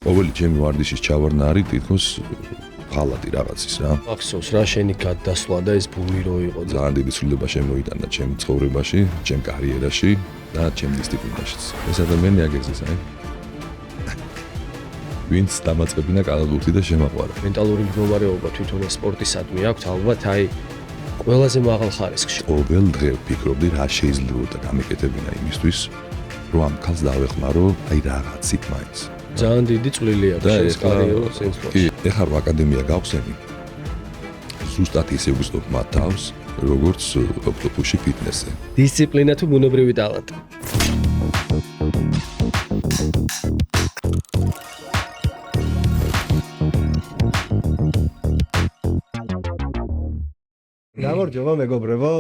ყოველი ჩემი ვარდიშის ჩავარდნა არის თითქოს ღალატი რაღაცის რა. მახსოვს რა შენი გადასვლა და ეს ბული რო იყო. ძალიან დიდი ცვლილება შემოიტანა ჩემ ცხოვრებაში, ჩემ კარიერაში და ჩემ დისციპლინაშიც. ეს ადამიანი აგეგზის აი. ვინც დამაწყებინა კალათბურთი და შემაყვარა. მენტალური მდგომარეობა თვითონ სპორტისადმი აქვს ალბათ აი ყველაზე მაღალ ხარისხში. ყოველ დღე ვფიქრობდი რა შეიძლებოდა გამეკეთებინა იმისთვის, რომ ამ ქალს დავეხმარო აი რაღაცით მაინც. ძალიან დიდი წვლილი აქვს ეს კარიერა სენსორში. ეხლა რა აკადემია გავხსენი. ზუსტად ისე ვუსტობ მათ თავს, როგორც ოქტოპუსში ფიტნესზე. დისციპლინა თუ ბუნებრივი ტალანტი. გამარჯობა მეგობრებო,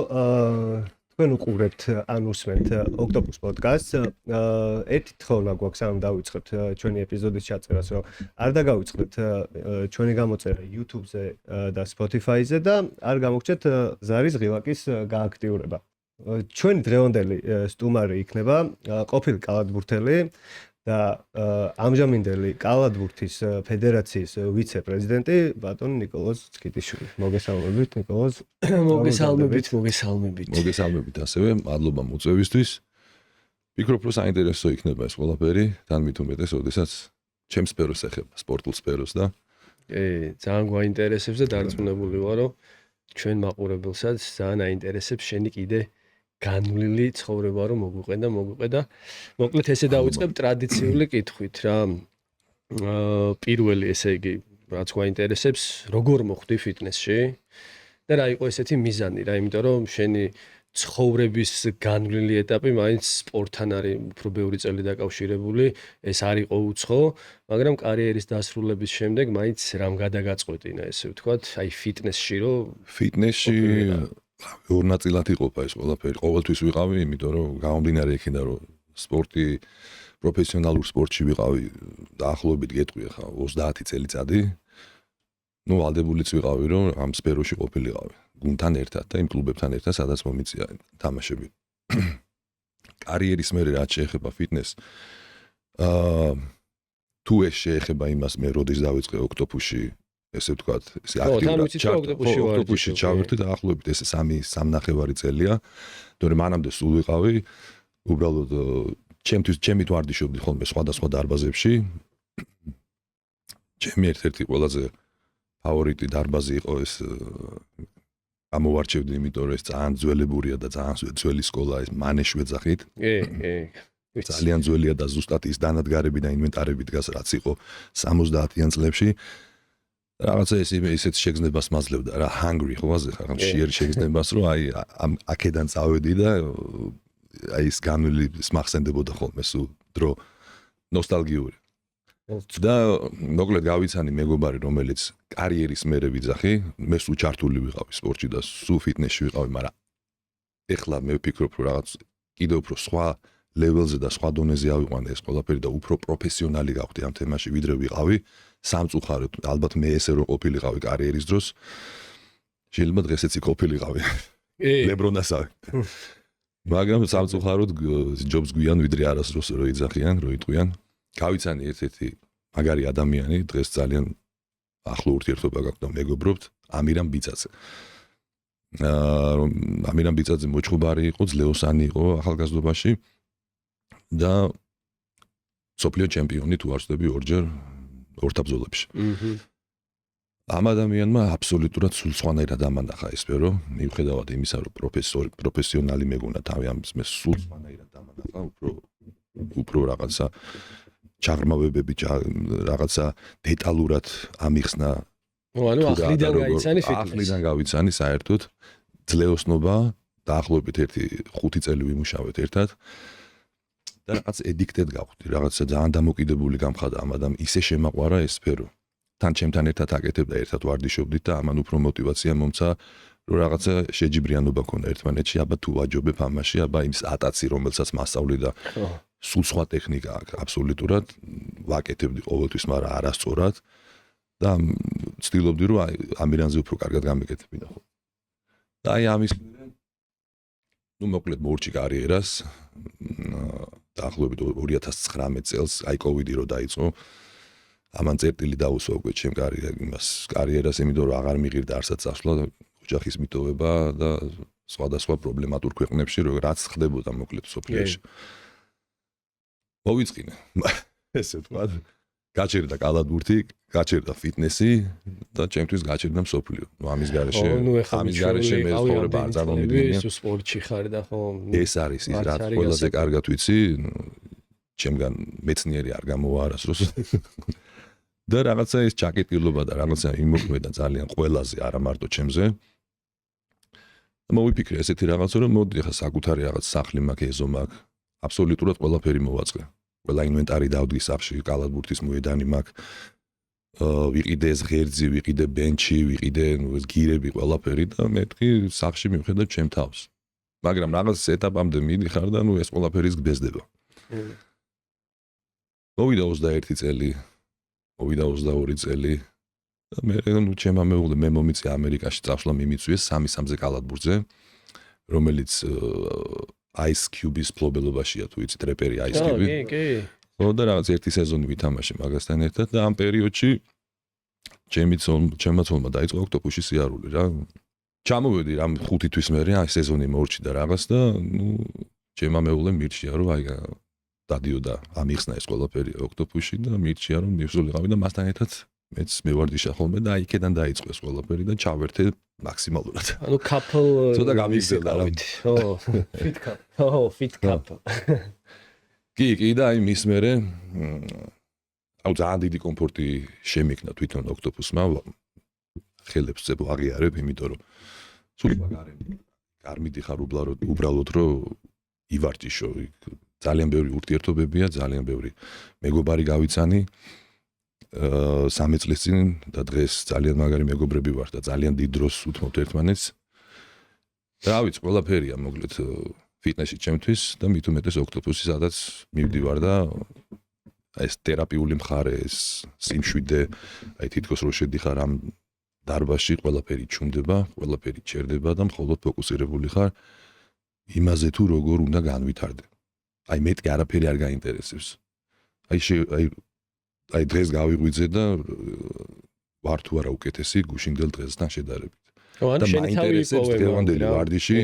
თქვენ უყურებთ ან უსმენთ ოქტოპუს პოდკასტს. ერთი თხოვნა გვაქვს ამ დავიწყებთ ჩვენი ეპიზოდის ჩაწერას, რომ არ დაგავიწყდეთ ჩვენი გამოწერა YouTube-ზე და Spotify-ზე და არ გამოგჩეთ ზარის ღილაკის გააქტიურება. ჩვენი დღევანდელი სტუმარი იქნება ყოფილი კალათბურთელი და ამჟამინდელი კალათბურთის ფედერაციის ვიცე-პრეზიდენტი ბატონი ნიკოლოზ ცქიტიშვილი. მოგესალმებით ნიკოლოზ. მოგესალმებით ასევე, მადლობა მოწვევისთვის. ვფიქრობ, რომ საინტერესო იქნება ეს ყველაფერი, თან მით უმეტეს, როდესაც ჩემს სფეროს ეხება, სპორტულ სფეროს და ძალიან გვაინტერესებს და დარწმუნებული ვარ, რომ ჩვენ მაყურებელსაც ძალიან აინტერესებს შენი კიდე განვლილი ცხოვრება რომ მოგვიყედა. მოკლედ ესე დავიწყებ ტრადიციული კითხვით რა. პირველი ესე იგი რაც გვაინტერესებს, როგორ მოხვდი ფიტნესში და რა იყო ესეთი მიზანი რა, იმიტომ რომ შენი ცხოვრების განვლილი ეტაპი მაინც სპორტთან არის უფრო ბევრი წელი დაკავშირებული, ეს არ იყო უცხო, მაგრამ კარიერის დასრულების შემდეგ მაინც რამ გადაგაწყვეტინა ესე ვთქვათ, აი ფიტნესში რომ ფიტნესში ორ ნაწილად იყოფა ეს ყველაფერი. ყოველთვის ვიყავი, იმიტომ რომ გამომდინარე იქიდან რომ სპორტი პროფესიონალურ სპორტში ვიყავი დაახლოებით გეტყვი ახლა 30 წელიწადი. ვალდებულიც ვიყავი რომ ამ სფეროში ყოფილიყავი. გუნდთან ერთად და იმ კლუბებთან ერთად სადაც მომიწია თამაშები. კარიერის მერე რაც შეეხება ფიტნესს, თუ ეს შეეხება იმას მე როდის დავიწყე ოქტოპუსში ესე ვთქვათ, ესე ოქტოპუსში ჩავერთი და ახლობებით ესე 3.5 წელია. თორემ მანამდე სულ ვიყავი, უბრალოდ ჩემი ვარდიშობდი ხოლმე სხვადასხვა დარბაზებში. ჩემი ერთ-ერთი ყველაზე ფავორიტი დარბაზი იყო ეს ამოვარჩევდი, იმიტომ რომ ეს ძალიან ძველებურია და ძალიან ძველი სკოლა, ეს მანეშვე ძახით. ძალიან ძველია და ზუსტად ის დანადგარები და ინვენტარები დგას, რაც იყო 70-იან წლებში. რაღაცა ისეთ შეგრძნებას მაძლევდა რა, hungry ხო ასე ხარ, მშიერ შეგრძნებას, რომ აი აქედან წავედი და აი ეს განვლილი მახსენდებოდა ხოლმე სულ დრო ნოსტალგიური. და მოკლედ გავიცანი მეგობარი, რომელიც კარიერის მერე ვიძახი, მე სულ ჩართული ვიყავი სპორტში და სულ ფიტნესში ვიყავი, მაგრამ ეხლა მე ვფიქრობ, რომ რაღაც კიდევ უფრო სხვა ლეველზე და სხვა დონეზე ავიყვანე ეს ყველაფერი და უფრო პროფესიონალი გავხდი ამ თემაში, ვიდრე ვიყავი სამწუხაროდ. ალბათ მე ესე რომ ყოფილიყავი კარიერის დროს, შეიძლება დღესაც ყოფილიყავი ლებრონასავე. მაგრამ სამწუხაროდ ჯობს გვიან ვიდრე არასდროს რო იძახიან, რო იტყვიან. გავიცანი ერთ-ერთი მაგარი ადამიანი, დღეს ძალიან ახლო ურთიერთობა გაქვს და მეგობრობთ, ამირან ბიცაძე. ამირან ბიცაძე მოჩხუბარი იყო, ძლეოსანი იყო ახალგაზრდობაში და სოფლიო ჩემპიონი თუ არ ვცდები ორჯერ ორთაბრძოლებში. ამ ადამიანმა აბსოლუტურად სულ სხვანაირად ამანახა ეს სფერო, მიუხედავად იმისა, რომ პროფესიონალი მეგონა თავი ამის მე სულ სხვანაირად ამანახა, უფრო რაღაცა ჩაღრმავებები, რაღაცა დეტალურად ამიხსნა. ანუ ახლიდან გაიცანი ფიტნესი. ახლიდან გავიცანი საერთოდ ძლეოსნობა დაახლოებით 5 წელი ვიმუშავეთ ერთად. და რაღაც ედიქტედ გავხდი, რაღაცა ძალიან დამოკიდებული გამხადა ამ ადამიანს, ისე შემაყვარა ეს სფერო. თან ჩემთან ერთად აკეთებდა, ერთად ვარდიშობდით და ამან უფრო мотиваცია მომცა, რომ რაღაცა შეჯიბრიანობა ქონდა ერთმანეთში, აბა თუ ვაჯობებ ამაში, აბა იმის ატაცი, რომელსაც მასწავლი და სულ სხვა ტექნიკა აქვს, აბსოლუტურად ვაკეთებდი ყოველთვის, მაგრამ არასწორად და ვცდილობდი, რომ ამირანზე უფრო კარგად გამეკეთებინა ხო. და აი ამის მოკლედ მორჩი კარიერას დაახლოებით 2019 წელს, აი კოვიდი რო დაიწყო, ამან წერტილი დაუსვა უკვე ჩემ კარიერას, იმიტომ რომ აღარ მიღირდა არსად წასვლა ოჯახის მიტოვება და სხვადასხვა პრობლემატურ ქვეყნებში, რაც ხდებოდა მოკლედ სოფლიოში. მოვიწყინე. ესე თქვა, გაჩერდა კალათბურთი, გაჩერდა ფიტნესი და ჩემთვის გაჩერდა მსოფლიო. ამის გარეშე მე ცხოვრება არ წარმოვიდგენია. სპორტში ხარ და ხო ეს არის ის, რაც ყველაზე კარგად ვიცი, ჩემგან მეცნიერი არ გამოვა არასდროს. და რაღაცა ეს ჩაკეტილობა და რაღაცა იმოქმედა ძალიან ყველაზე, არა მარტო ჩემზე. მოვიფიქრე ესეთი რაღაცა, რომ მოდი ახლა საკუთარი რაღაც სახლი მაქვს, ეზო მაქვს, აბსოლუტურად ყველაფერი მოვაწყე. ყველა ინვენტარი დავდგი სახლში, კალათბურთის მოედანი მაქვს. ვიყიდე ეს ღერძი, ვიყიდე ბენჩი, ვიყიდე ეს გირები, ყველაფერი და მეთქი სახლში მივხედა ჩემ თავს. მაგრამ რაღაც ეტაპამდე მიდიხარ და ეს ყველაფერი გბეზდება. მოვიდა 21 წელი, მოვიდა 22 წელი და მე ჩემმა მეუღლე მე მომიწია ამერიკაში წავსვლა მიმიწვიეს 3-3-ზე კალათბურთზე, რომელიც Ice Cube-ის ფლობელობაშია, თუ იცით, რეპერი Ice Cube. კი. და რაღაც ერთი სეზონი ვითამაშე მაგასთან ერთად და ამ პერიოდში ჩემმა ცოლმა დაიწყო ოქტოპუსში სიარული რა. ჩამოვედი რამ 5 თვის მერე აი სეზონი მორჩი და რაღაც და ჩემმა მეუღლე მირჩია რომ აი დადიოდა ამიხსნა ეს ყველაფერი ოქტოპუსში და მირჩია რომ მივსულიყავი და მასთან ერთად მეც მევარდიშა ხოლმე და აი იქიდან დაიწყო ეს ყველაფერი და ჩავერთე მაქსიმალურად. ანუ couple ცოტა გამიგზელდა რა. fit couple. კი და აი მის მერე ძალიან დიდი კომფორტი შემიქნა თვითონ ოქტოპუსმა. ხელებს წებ აღიარებ, იმიტომ რომ სულ არ მიდიხარ უბრალოდ რომ ივარჯიშო. ძალიან ბევრი ურთიერთობებია, ძალიან ბევრი მეგობარი გავიცანი. 3 წლის წინ და დღეს ძალიან მაგარი მეგობრები ვართ და ძალიან დიდ დროს უთმობთ ერთმანეთს. რა ვიცი, ყველაფერია მოკლედ ფიტნესი ჩემთვის და მით უმეტეს ოქტოპუსი, სადაც მივდივარ და ეს თერაპიული მხარე, ეს სიმშვიდე, აი თითქოს რო შედიხარ ამ დარბაზში, ყველაფერი ჩუმდება, ყველაფერი ჩერდება და მხოლოდ ფოკუსირებული ხარ იმაზე თუ როგორ უნდა განვითარდე. აი მეტი არაფერი არ გაინტერესებს. აი დღეს გავიღვიძე და ვარ თუ არა უკეთესი გუშინდელ დღესთან შედარებით. და მაინტერესებს დღევანდელი ვარდიში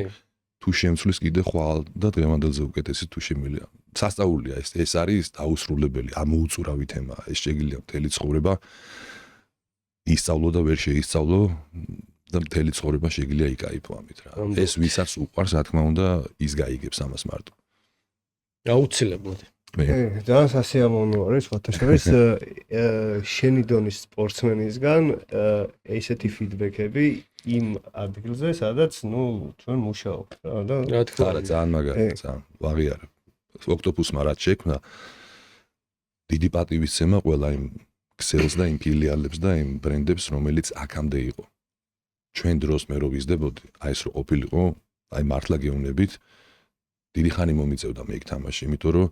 თუ შემცვლის კიდე ხვალ და დღევანდელზე უკეთესი თუ შემილია. სასწაულია ეს არის დაუსრულებელი, ამოუწურავი თემა. ეს შეგიძლია მთელი ცხოვრება ისწავლო და ვერ შეისწავლო და მთელი ცხოვრება შეგიძლია იკაიფო ამით რა. ეს ვისაც უყვარს, რა თქმა უნდა, ის გაიგებს ამას მარტო. აუცილებლად. ძალიან სასიამოვნო არის ფოტოშოპის შენი დონის სპორტსმენისგან ესეთი ფიდბექები იმ ადგილზე, სადაც ჩვენ მუშაობთ რა და რა თქმა უნდა, ძალიან მაგარი, ძალიან ვაღიარებ. ოქტოპუსმა რაც შექმნა დიდი პატივისცემა ყველა იმ ქსელს და იმ ფილიალებს და იმ ბრენდებს, რომელიც აქამდე იყო. ჩვენ დროს მე რო ვიზდებოდი, აი ეს რო ყოფილიყო, აი მართლა გეუბნებით, დიდი ხანი მომიწევდა მე იქ თამაში, იმიტომ რომ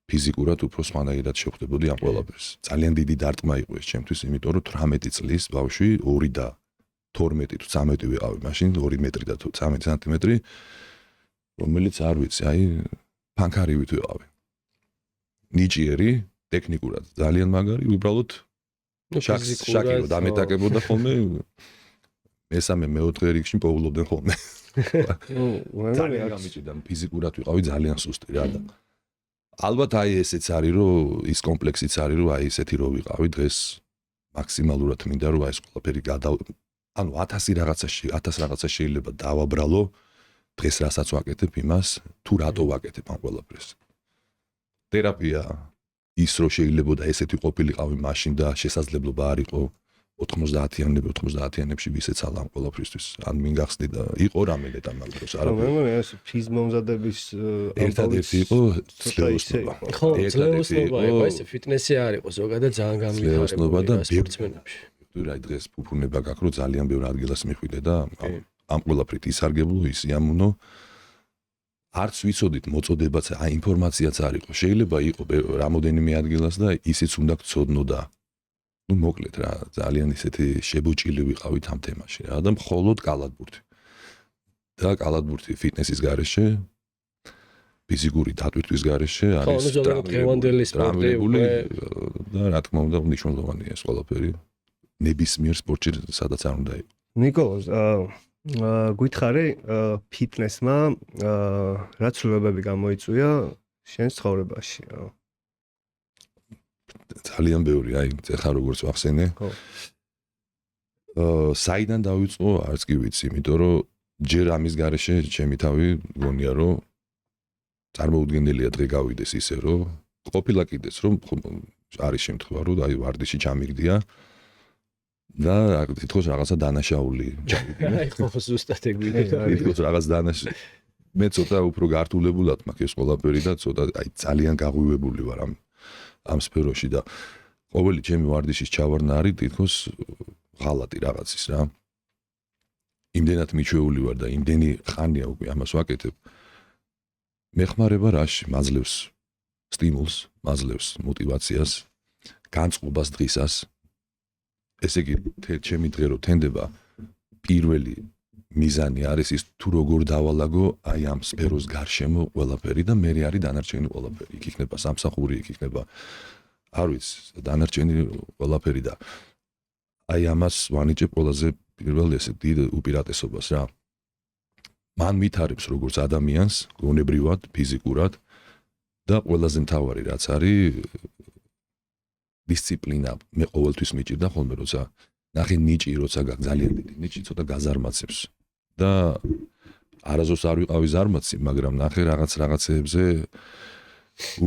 ფიზიკურად უფრო სხვანაირად შევხვდებოდი ამ ყველაფერს. ძალიან დიდი დარტყმა იყო ეს ჩემთვის, იმიტომ რომ 18 წლის ბავშვი 2 და 12 თუ 13 ვიყავი მაშინ, 2 მეტრი და 13 სანტიმეტრი, რომელიც არ ვიცი, აი ფანქარივით ვიყავი. ნიჭიერი, ტექნიკურად ძალიან მაგარი, უბრალოდ შაკირო დამეტაკებოდა ხოლმე. მესამე მეოთხე რიგში პოულობდნენ ხოლმე. ძალიან გამიჭირდა, ფიზიკურად ვიყავი ძალიან სუსტი რა და ალბათ აი ესეც არის რომ ის კომპლექსიც არის რომ აი ესეთი რო ვიყავი დღეს მაქსიმალურად მინდა რომ აი ეს ყველაფერი ანუ 1000 რაღაცა შეიძლება დავაბრალო დღეს რასაც ვაკეთებ იმას თუ რატო ვაკეთებ ამ ყველაფერს. თერაპია ის რო შეიძლება და ესეთი ყოფილიყავი მაშინ და შესაძლებლობა არ იყო 90-იანებში ვისეცალა ამ ყველაფრისთვის. ან მინ გახსნი და იყო რამე და მაგ დროს არა. მე მგონი ეს ფიზმომზადების ერთადერთი იყო ძლევოსნობა. ხო, ძლევოსნობა იყო, ეს ფიტნესი არ იყო ზოგადად ძალიან განვითარებული სპორტსმენებში. რა დღეს ფუფუნება გაქვს რომ ძალიან ბევრ ადგილას მიხვიდე და ამ ყველაფრით ისარგებლო, ისიამოვნო. არც ვიცოდით მოწოდებაც, აი ინფორმაციაც არ იყო. შეიძლება იყო რამოდენიმე ადგილას და ისიც უნდა გწოდნო და მოკლედ რა, ძალიან ისეთი შებუჭილი ვიყავით ამ თემაში რა და მხოლოდ კალათბურთი. და კალათბურთი ფიტნესის გარეშე ფიზიკური დატვირთვის garaშე ხო, არის ზოგადად დღევანდელი სპორტი უკვე და რა თქმა უნდა მნიშვნელოვანია ეს ყველაფერი ნებისმიერ სპორტში სადაც არ უნდა იყოს. ნიკოლოზ, გითხარი ფიტნესმა რა ცვლილებები გამოიწვია შენ ცხოვრებაში? ძალიან ბევრი, აი, ეხლა როგორც ვახსენე. ხო. საიდან დავიწყო, არც კი ვიცი, იმიტომ რომ ჯერ ამის garaშე ჩემი თავი გონია რომ წარმოუდგენელია დღე გავიდეს ისე რომ ყოფილა კიდეც რომ არის შემთხვევა რომ აი ვარდიში ჩამიგდია და თითქოს რაღაცა დანაშაული ჩავიდგინე. აი ხო ზუსტად ეგ ვიგე. თითქოს რაღაც დანაშაული. მე ცოტა უფრო გართულებულად მაქვს ეს ყველაფერი და ცოტა აი ძალიან გაღვივებული ვარ ამ სფეროში და ყოველი ჩემი ვარდიშის ჩავარდნა არის თითქოს ღალატი რაღაცის რა. იმდენად მიჩვეული ვარ და იმდენი ხანია უკვე ამას ვაკეთებ. მეხმარება რაში მაძლევს სტიმულს, მაძლევს мотивაციას, განწყობას დღისას. ესე იგი ჩემი დღე რო თენდება პირველი მიზანი არის ის თუ როგორ დავალაგო აი ამ სფეროს გარშემო ყველაფერი და მე არის დანარჩენი ყველაფერი. იქ იქნება სამსახური, იქ იქნება არ ვიცი, დანარჩენი ყველაფერი და აი ამას ვანიჭებ ყველაზე პირველ ესე დიდ უპირატესობას რა. მან ვითარებს როგორც ადამიანს, გონებრივად, ფიზიკურად და ყველაზე მთავარი რაც არის დისციპლინა. მე ყოველთვის მიჭირდა ხოლმე როცა ნახე ნიჭი როცა ძალიან დიდი ნიჭი ცოტა გაზარმაცებს და არასდროს არ ვიყავი ზარმაცი, მაგრამ ნახე რაღაცეებზე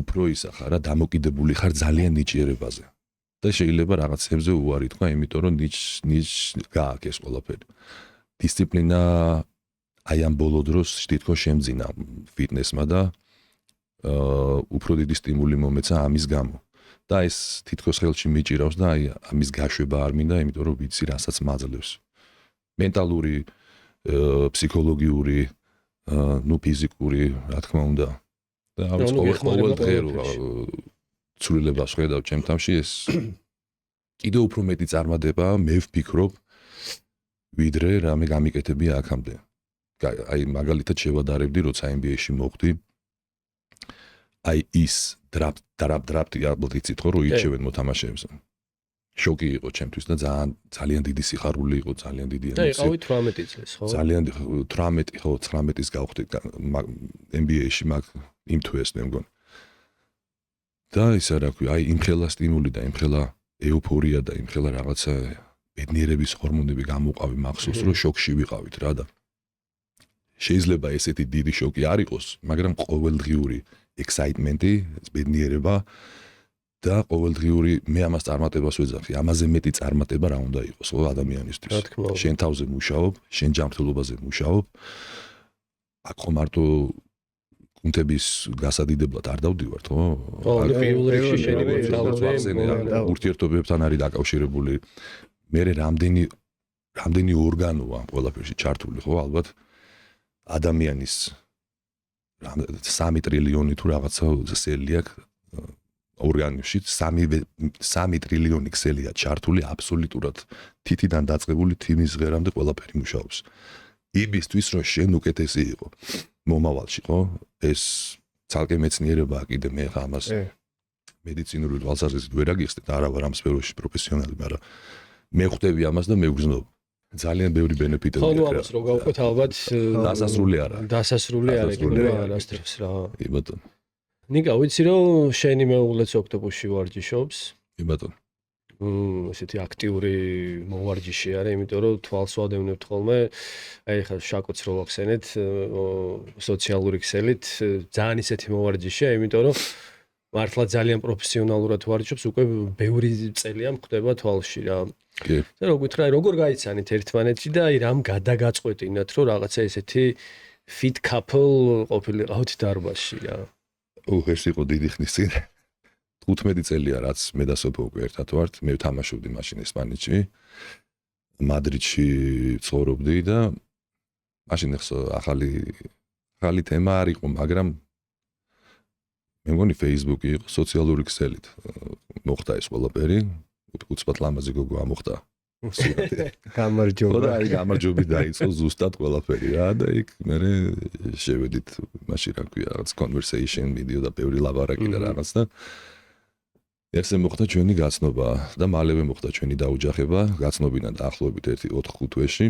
უფრო ისა ხარ რა დამოკიდებული ხარ ძალიან ნიჭიერებაზე. და შეიძლება რაღაცებზე უარი თქვა, იმიტომ რომ ნიჭ გააკეს ყველაფერი. დისციპლინა აი ამ ბოლო დროს თითქოს შემძინა ფიტნესმა და უფრო დიდი სტიმული მომეცა ამის გამო. და ეს თითქოს ხელში მიჭირავს და აი ამის გაშვება არ მინდა, იმიტომ რომ ვიცი რასაც მაძლევს. მენტალური, ფსიქოლოგიური, ფიზიკური, რა თქმა უნდა. და ამის ყოველ დღე ცვლილებას ხედავ ჩემ თავში ეს კიდევ უფრო მეტი წარმატება მე ვფიქრობ ვიდრე რამე გამიკეთებია აქამდე. აი მაგალითად შევადარებდი როცა NBA-ში მოხვდი. აი ის დრაფტი ალბათ იცით ხო რომ ირჩევენ მოთამაშეებს. შოკი იყო ჩემთვის და ძალიან დიდი სიხარული იყო, ძალიან დიდი ემოცია. და იყავით 18 წელს, ხო? ძალიან 18 ხო 19-ის გავხდი NBA-ში მაგ იმ თვეს მე მგონი. და ისა რა ქვია, აი იმ ხელა სტიმული და იმ ხელა ეუფორია და იმ ხელა რაღაცა ბედნიერების ჰორმონები გამოყავი მახსოვს რომ შოკში ვიყავით რა და შეიძლება ესეთი დიდი შოკი არ იყოს, მაგრამ ყოველდღიური excitement-ი, ბედნიერება და ყოველდღიური მე ამას წარმატებას ვეძახი, ამაზე მეტი წარმატება რა უნდა იყოს ხო ადამიანისთვის. შენ თავზე მუშაობ, შენ ჯანმრთელობაზე მუშაობ. აქ ხო მარტო კუნთების გასადიდებლად არ დავდივართ, ხო? ხო, პირველ რიგში შენი მენტალობა ურთიერთობებთან არის დაკავშირებული. მე რამდენი ორგანოა ყველაფერში ჩართული, ხო, ალბათ ადამიანის 3 ტრილიონი თუ რაღაცა ქსელი აქვს ორგანიზმში, 3 ტრილიონი ქსელია ჩართული აბსოლუტურად თითიდან დაწყებული თიმის ღერამდე ყველაფერი მუშაობს. იმისთვის რომ შენ უკეთესი იყო მომავალში, ხო? ეს ცალკე მეცნიერებაა კიდე მე ხა ამას მედიცინური თვალსაზრისით ვერ აგიხსნით, არა ვარ ამ სფეროში პროფესიონალი, მაგრამ მე ხვდები ამას და მე ვგრძნობ. ძალიან ბევრი ბენეფიტები აქვს. ხო, ამას რო გავყვეთ ალბათ დასასრული არა. დასასრული არა, კიდე არასდროს რა. კი ბატონო. ნიკა, ვიცი რომ შენი მეუღლეც ოქტოპუსში ვარჯიშობს. კი ბატონო. ესეთი აქტიური მოვარჯიში არის, იმიტომ რომ თვალს ვადევნებთ ხოლმე. აი ხა შაკოც რო ვახსენეთ სოციალური ქსელით, ძალიან ისეთი მოვარჯიშია, იმიტომ რომ მართლა ძალიან პროფესიონალურად ვარჯიშობს, უკვე ბევრი წელია მხვდება თვალში რა. კი. და რო გითხრა, როგორ გაიცანით ერთმანეთში და აი რამ გადაგაწყვეტინათ, რომ რაღაცა ესეთი fit couple ყოფილიყავთ დარბაზში რა. ეს იყო დიდი ხნის წინ. 15 წელია რაც მე და სოფო უკვე ერთად ვართ. მე ვთამაშობდი მაშინ ესპანეთში. მადრიდში ცხოვრობდი და მაშინ ახალი თემა არ იყო, მაგრამ მე მგონი Facebook-ი იყო სოციალური ქსელით. მოხდა ეს ყველაფერი. უცბად ლამაზი გოგო ამოხდა გამარჯობა. ხო და აი გამარჯვებით დაიწყო ზუსტად ყველაფერი რა და იქ მე შევედით მაშინ რა ქვია რაღაც conversation მიდიოდა ბევრი ლაბარაკი და რაღაც და ესე მოხდა ჩვენი გაცნობა და მალევე მოხდა ჩვენი დაუჯახება გაცნობინა დაახლოებით 1-4 თვეში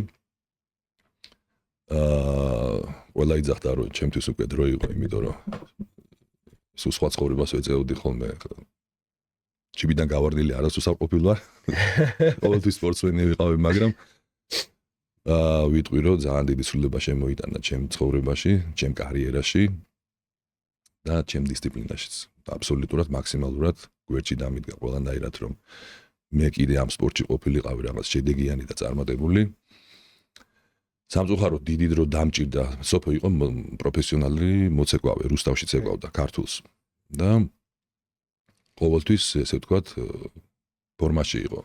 ყველა იძახდა რომ ჩემთვის უკვე დრო იყო იმიტომ რომ სულ სხვა ცხოვრებას ვეწეოდი ხოლმე ჩიბიდან გავარდნილი არასდროს არ ყოფილვარ ყოველთვის სპორტსმენი ვიყავი მაგრამ ვიტყვი რომ ძალიან დიდი ცვლილება შემოიტანა ჩემ ცხოვრებაში ჩემ კარიერაში და ჩემ დისციპლინაშიც აბსოლუტურად მაქსიმალურად გვერდში დამიდგა ყველანაირად რომ მე კიდე ამ სპორტში ყოფილიყავი რაღაც შედეგიანი და წარმატებული სამწუხაროდ დიდი დრო დამჭირდა სოფო იყო პროფესიონალი მოცეკვავე რუსთავში ცეკვავდა ქართულს და ყოველთვის ესე ვთქვათ ფორმაში იყო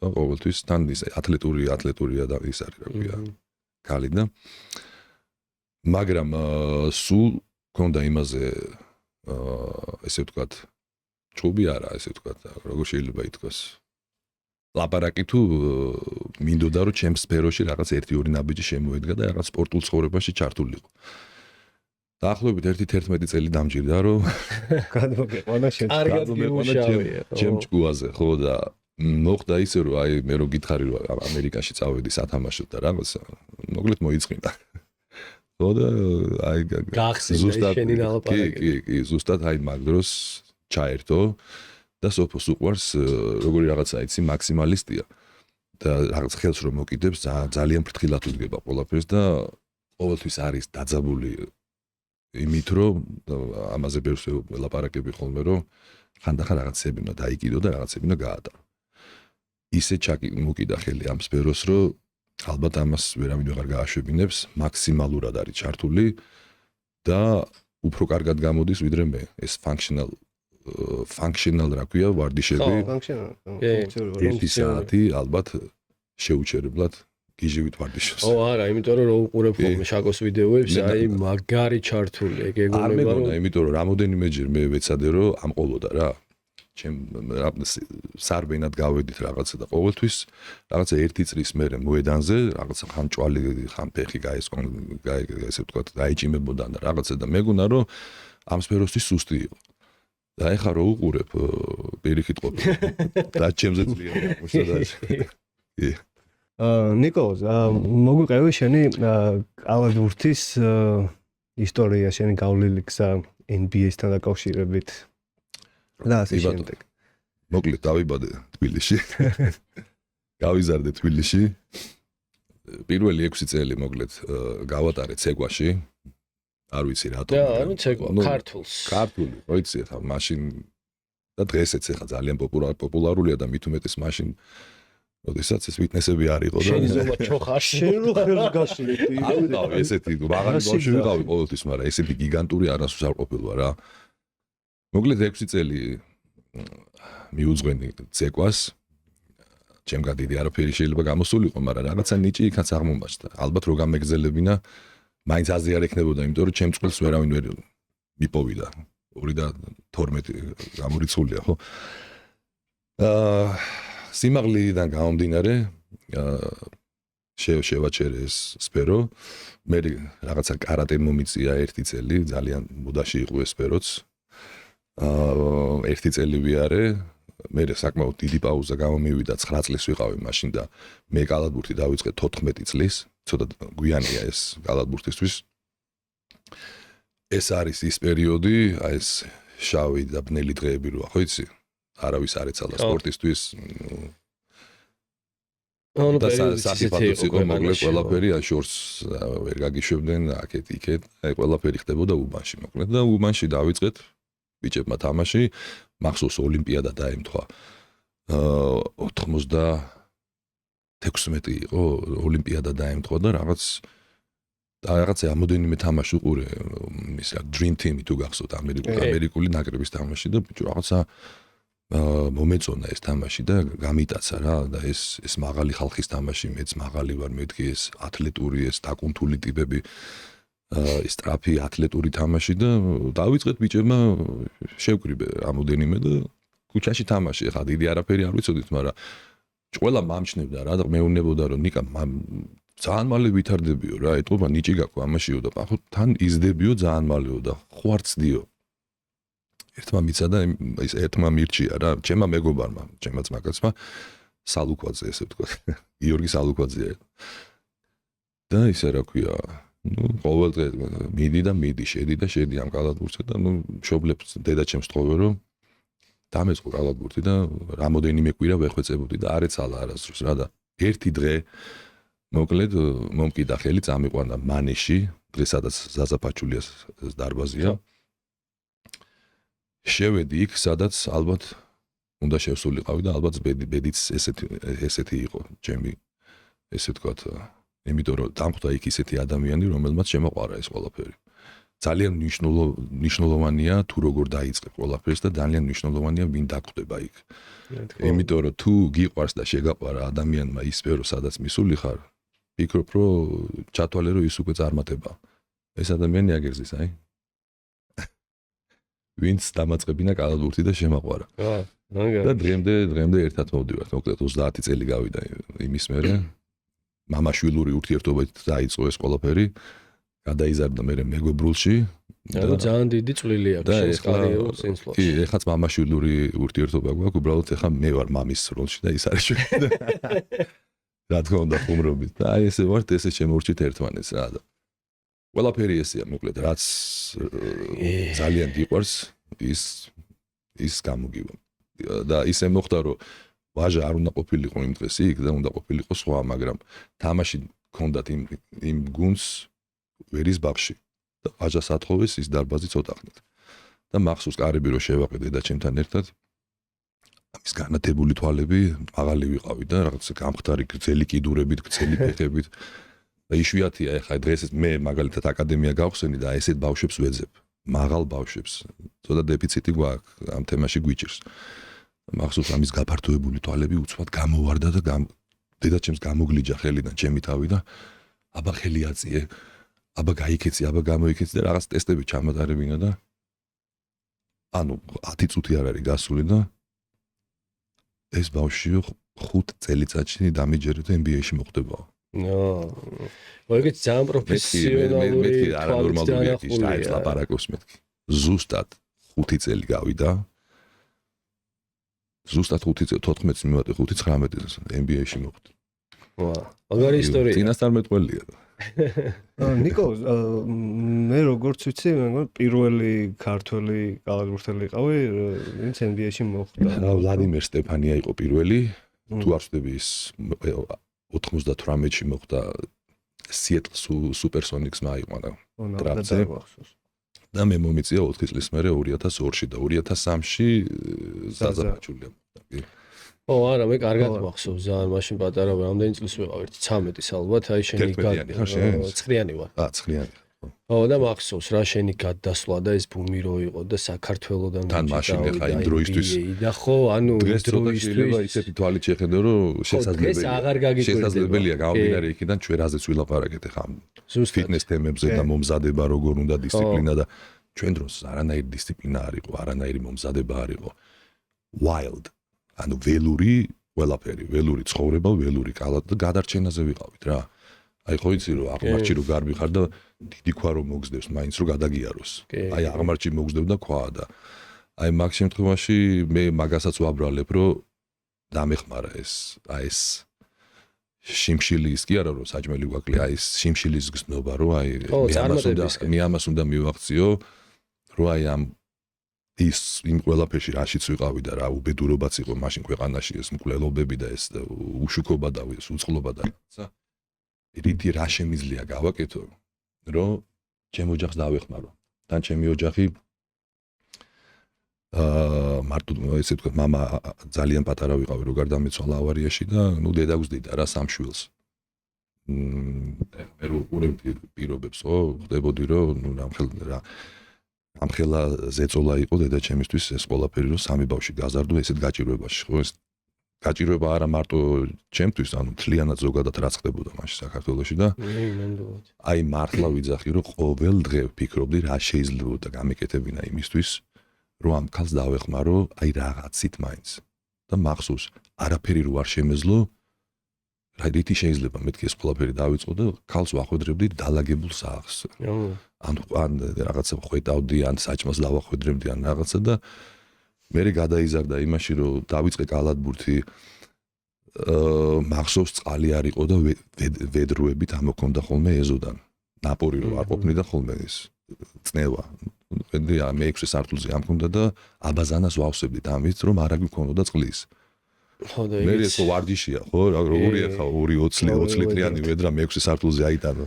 და ყოველთვის თან ის ათლეტურია და ის არის რა ქვია კალი და მაგრამ სულ ქონდა იმაზე ესე ვთქვათ ჩუბი არა ესე ვთქვათ როგორ შეიძლება ითქვას ლაპარაკი თუ მინდოდა რომ ჩემს სფეროში რაღაც 1-2 ნაბიჯი შემოედგა და რაღაც სპორტულ ცხოვრებაში ჩართულიყო დაახლოებით 1-11 წელი დამჭირდა რომ გადმოგეყვანა შენ ჩემ ჭკუაზე ხო და მოხდა ისე რომ აი მე რო გითხარი რომ ამერიკაში წავედი სათამაშოდ და რაღაცა მოკლედ მოიწყინა ხო და აი გახსენდა შენი ლაპარაკი კი ზუსტად აი მაგ დროს ჩაერთო და სოფოს უყვარს როგორი რაღაცა იცი მაქსიმალისტია და რაღაც ხელს რომ მოკიდებს ძალიან ფრთხილად უდგება ყველაფერს და ყოველთვის არის დაძაბული იმით რომ ამაზე ბევრს ლაპარაკები ხოლმე რომ ხანდახან რაღაცები უნდა დაიკიდო და რაღაცები უნდა გაატარო ისე მოკიდა ხელი ამ სფეროს რომ ალბათ ამას ვერავინ ვეღარ გააშვებინებს მაქსიმალურად არის ჩართული და უფრო კარგად გამოდის ვიდრე მე ეს functional რა ქვია ვარდიშები ერთი საათი ალბათ შეუჩერებლად გიჟივით ვარდიშობს. არა, იმიტომ რომ უყურებ ხოლმე შაკოს ვიდეოებს, აი მაგარი ჩართული, ეგეგონება რომ იმიტომ რომ რამოდენიმეჯერ მე ვეცადე რომ ამყოლოდა რა. ჩემ სარბენად გავედით რაღაცა და ყოველთვის რაღაცა 1 წრის მერე მოედანზე რაღაცა ხან ჭვალი ხან ფეხი ესე ვთქვათ დაიჭიმებოდა და რაღაცა და მეგონა რომ ამ სფეროსთვის სუსტი იყო. და ეხლა რო უყურებ პირიქით ყოფილი და ჩემზე ძლიერია მოშადაში. ნიკოლოზ, მოგვიყევი შენი კალათბურთის ისტორია, შენი გავლილი გზა NBA-სთან დაკავშირებით. და ასე შემდეგ. მოკლედ დავიბადე თბილისში. გავიზარდე თბილისში. პირველი 6 წელი მოკლედ გავატარე ცეკვაში. არ ვიცი რატომ. და ანუ ცეკვა ქართულს. ქართული, მოიცი ხა მაშინ და დღესაც ხა ძალიან პოპულარულია და მით უმეტეს მაშინ როდესაც ეს ვიტნესები არისო და შენი ზომა ჩოხარში. შენ რო ხელს გაშლები. ავიღავ ესეთი მაღალი ბავშვი ვიყავი ყოველთვის, მაგრამ ესეთი გიგანტური არასდროს არ ყოფილვარ რა. მოკლედ 6 წელი მიუძღვენი ცეკვას. ჩემგან დიდი არაფერი შეიძლება გამოსულიყო, მაგრამ რაღაცა ნიჭი იქაც აღმომაჩნდა. ალბათ რო გამეგზელებინა, მაინც აზიარ ექნებოდა, იმიტომ რომ ჩემ წყვილს ვერავინ ვერ მიპოვიდა. 2-12 გამორიცხულია, ხო? სიმაღლიდან გამომდინარე, შევაჩერე ეს სფერო. მე რაღაცა კარატე მომიწია 1 წელი, ძალიან მოდაში იყო ეს სფეროც. 1 წელი ვიარე, მე საკმაოდ დიდი პაუზა გამომივიდა, 9 წლის ვიყავი მაშინ და მე კალათბურთი დავიწყე 14 წლის, ცოტა გვიანია ეს კალათბურთისთვის. ეს არის ის პერიოდი, აი ეს შავი და ბნელი დღეები როა, ხო იცი? არავის არ ეცალა სპორტისთვის. ანუ სასიფათოც იყო მოკლედ ყველაფერი, აი შორს ვერ გაგიშვებდნენ აქეთ იქეთ, აი ყველაფერი ხდებოდა უბანში მოკლედ და უბანში დავიწყეთ ბიჭებმა თამაში, მახსოვს ოლიმპიადა დაემთხვა. 96 იყო ოლიმპიადა დაემთხვა და რაღაცა ამოდენიმე თამაში უყურე, ის რა Dream Team თუ გახსოვთ ამერიკული ნაკრების თამაში და ბიჭო რაღაცა მომეწონა ეს თამაში და გამიტაცა რა და ეს მაღალი ხალხის თამაში, მეც მაღალი ვარ, მეთქი ეს ათლეტური, ეს დაკუნთული ტიპები, ეს ტრაფი ათლეტური თამაში და დავიწყეთ ბიჭებმა შევკრიბე რამოდენიმე და ქუჩაში თამაში. ეხლა დიდი არაფერი არ ვიცოდით, მაგრამ ყველა მომჩნევდა რა და მეუბნებოდა რომ ნიკა ძალიან მალე ვითარდებიო რა ეტყობა ნიჭი გაქვს ამაშიო და ახლა თან იზდებიო ძალიან მალეო და ხვარცდიო ერთმა მიცა და ის ერთმა მირჩია რა ჩემმა მეგობარმა ჩემმა ძმაკაცმა სალუკვაძე ესე ვთქვა გიორგი სალუკვაძე და ისე რა ქვია ყოველ დღე მიდი და შედი ამ კალათბურთზე და მშობლებს დედაჩემს თხოვე რომ დამეწყო კალათბურთი და რამოდენიმე კვირა ვეხვეწებოდი და არ ეცალა არასდროს რა და ერთი დღე მოკლედ მომკიდა ხელი წამიყვანა მანეში დღესაც ზაზაფაჩულიას დარბაზია შევედი იქ სადაც ალბათ უნდა შევსულიყავი და ალბათ ბედიც ესეთი იყო ჩემი ესე ვთქვათ იმიტომ რომ დამხვდა იქ ისეთი ადამიანი რომელმაც შემოყვარა ეს ყველაფერი ძალიან მნიშვნელოვანია თუ როგორ დაიწყებ ყველაფერს და ძალიან მნიშვნელოვანია ვინ დაგხვდება იქ იმიტომ რომ თუ გიყვარს და შეგაყვარა ადამიანმა ის სფერო სადაც მისული ხარ ფიქრობ რომ ჩათვალე რომ ის უკვე წარმატება ეს ადამიანი აგერზის აი ვინც დამაწყებინა კალათბურთი და შემაყვარა და დღემდე ერთად მოვდივართ მოკლედ 30 წელი გავიდა იმის მერე მამაშვილური ურთიერთობით დაიწყო ეს ყველაფერი გადაიზარდა მე მეგობრულში და ძალიან დიდი წვლილი აქვს შენს კარიერულ წინსვლაში. კი, ეხაც მამაშვილური ურთიერთობა გვაქვს, უბრალოდ ეხა მე ვარ მამის როლში და ის არის შვილი. რა თქმა უნდა ხუმრობით. და აი ესე ვართ, ესე შემორჩით ერთმანეთს რა და ყველაფერი ესეა, მოკლედ, რაც ძალიან გიყვარს, ის გამოგივა. და ისე მოხდა, რომ ვაჟა არ უნდა ყოფილიყო იმ დღეს იქ და უნდა ყოფილიყო სხვა, მაგრამ თამაში ჰქონდათ იმ გუნდს ვერის ბაღში. და ვაჟას ათხოვეს ის დარბაზი ცოტახნით. და მახსოვს კარები რო შევაყიდე და ჩემთან ერთად ამის განათებული თვალები მაღალი ვიყავი და რაღაც გამხდარი გრძელი კიდურებით, გრძელი ფეხებით. და იშვიათია ეხა დღეს მე მაგალითად აკადემია გავხსენი და ესეთ ბავშვებს ვეძებ. მაღალ ბავშვებს. ცოტა დეფიციტი გვაქვს ამ თემაში გვიჭირს. მახსოვს ამის გაფართოებული თვალები უცბად გამოვარდა და დედაჩემს გამოგლიჯა ხელიდან ჩემი თავი და აბა ხელი აწიე. აბა გაიქეცი, აბა გამოიქეცი და რაღაც ტესტები ჩამატარებინა და ანუ 10 წუთი არ არის გასული და ეს ბავშვი 5 წელიწადში დამიჯერე და NBA-ში მოხვდებაო. მოიგეთ ძალიან პროფესიონალური არანორმალური ის ლაპარაკობს მეთქი. ზუსტად 5 წელი გავიდა. ზუსტად 5 წელი 14 მივატე 5-19 NBA-ში მოხვდი. მაგარი ისტორია. წინასწარმეტყველია. ნიკო, მე როგორც ვიცი, მეგონა პირველი ქართველი კალათბურთელი იყავი, ვინც NBA-ში მოხვდა. ვლადიმერ სტეფანია იყო პირველი. თუ არ ვწდები ის 98-ში მოხვდა Seattle Supersonics მაიყვანა. დრაფტზე. და მე მომიწია 4 წლის მერე 2002-ში და 2003-ში ზაზაფაჩულია მოხვდა. არა, მე კარგად მახსოვს, ძალიან მაშინ პატარა ვარ, რამდენი წლის ვიყავ, 13 ალბათ, აი შენი 9-იანი ვარ. 9-იანი. და მახსოვს რა შენი გადასვლა და ეს ბუმი რო იყო და საქართველოსდან თან მაშინ ხა იმ დროისთვის და ხო, ანუ დროისთვის ისეთი თვალით შეხედე რომ შესაძლებელია გამომდინარე იქიდან ჩვენ რაზეც ვილაპარაკეთ ხა ფიტნეს თემებზე და მომზადება როგორ უნდა დისციპლინა და ჩვენ დროს არანაირი დისციპლინა არ იყო, არანაირი მომზადება არ იყო. Wild ანუ ველური ყველაფერი, ველური ცხოვრება, ველური კალათი და გადარჩენაზე ვიყავით რა. აი ხო იცი რომ აღმარჩი რო გარბი ხარ და დიდი ქვა რო მოგზდებს, მაინც რო გადაგიაროს. აი აღმარჩი მოგზდებდა ქვა და აი მაგ შემთხვევაში მე მაგასაც ვაბრალებ რომ დამეხმარა ეს შიმშილის კი არა რომ საჭმელი გვაკლია, აი ეს შიმშილის გზნობა რომ აი მე ამას უნდა მივახციო რომ აი ამ ის იმ ყველაფერში რაშიც ვიყავი და რა უბედურობაც იყო მაშინ ქვეყანაში ეს მკვლელობები და ეს უშუქობა და ეს უწყლობა და რაცა რითი რა შემიძლია გავაკეთო რომ ჩემ ოჯახს დავეხმარო. თან ჩემი ოჯახი მარტო ესე ვთქვათ მამა ძალიან პატარა ვიყავი რო გარდამეცვალა ავარიაში და ნუ დედა გვზდიდა რა სამშვილს. მე რო უყურებდი პირობებს ხო ხდებოდი რომ ნუ ამხელა ზეწოლა იყო დედაჩემისთვის ეს ყველაფერი რომ სამი ბავშვი გაზარდო ესეთ გაჭირვებაში ხო ეს გაჭირვება არა მარტო ჩემთვის ანუ თლიანად ზოგადად რაც ხდებოდა მაშინ საქართველოში და აი მართლა ვიძახი რომ ყოველ დღე ვფიქრობდი რა შეიძლება გამეკეთებინა იმისთვის რომ ამ ქალს დავეხმარო აი რაღაცით მაინც და მახსოვს არაფერი რო არ შემეძლო რა რითი შეიძლება მეთქი ეს ყველაფერი დავიწყო და ქალს ვახვედრებდი დალაგებულ საახს. ან რაღაცა ხვეტავდი, ან საჭმელს დავახვედრებდი, ან რაღაცა და მე გადაიზარდა იმაში, რომ დავიწყე კალათბურთი მახსოვს წყალი არ იყო და ვედროებით ამოქონდა ხოლმე ეზოდან. ნაპორი რო არ ყოფნიდა ხოლმე ეს წნევა. მე 6 სართულზე ამქონდა და აბაზანას ვავსებდით ამით, რომ არ აგვიქონოდა წყლის. ხო და მე ეს ვარჯიშია, ხო, როგორია ხა 20 ლიტრიანი ვედრა 6 სართულზე აიტანო.